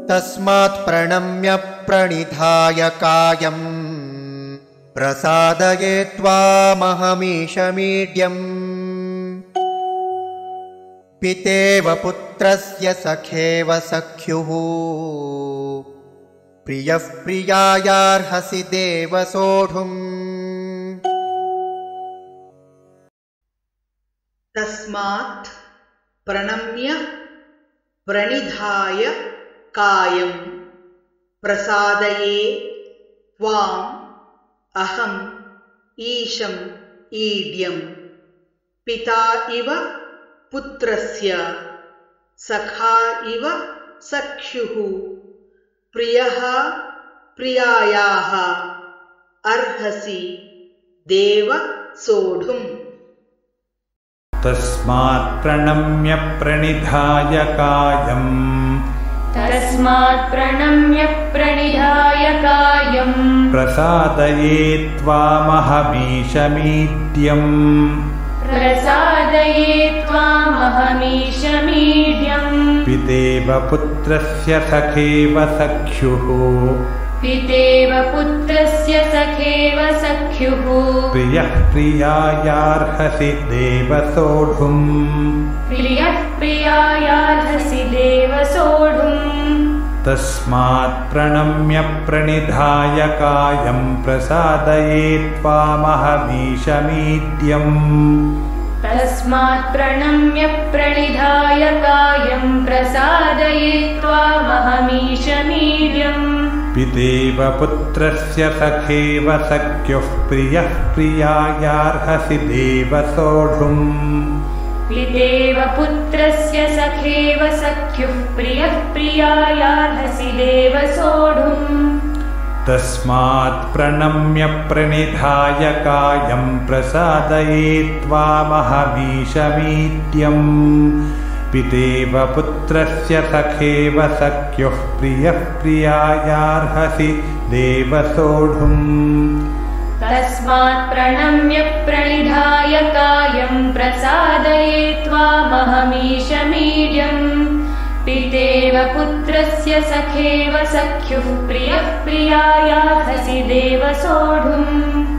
तस्मात् प्रणम्य प्रणिधाय कायम् प्रसादये त्वामहमीशमीड्यम् पितेव पुत्रस्य सखेव सख्युः प्रियः प्रियायार्हसि देव सोढुम्। तस्मात् प्रणम्य प्रणिधाय कायं प्रसादये त्वाम् अहम् ईशम् ईड्यम् पिता इव पुत्रस्य सखा इव सख्युः प्रियः प्रियायाः अर्हसि देव सोढुम्। तस्मात् प्रणम्य प्रणिधाय कायम् प्रसादये त्वामहमीशमीड्यम् पितेव पुत्रस्य सखेव सख्युः प्रियः प्रियायार्हसि देव सोढुम्। तस्मात् प्रणम्य प्रणिधाय कायं प्रसादये त्वामहमीशमीड्यम् पितेव पुत्रस्य सखेव सख्युः प्रियः प्रियायार्हसि देव सोढुम्। तस्मात् प्रणम्य प्रणिधाय कायं प्रसादये त्वामहमीशमीड्यम् पितेव पुत्रस्य सखेव सख्युः प्रियः प्रियायार्हसि देव सोढुम्। तस्मात् प्रणम्य प्रणिधाय कायं प्रसादये त्वामहमीशमीड्यम् पितेव पुत्रस्य सखेव सख्युः प्रियः प्रियायार्हसि देव सोढुम्।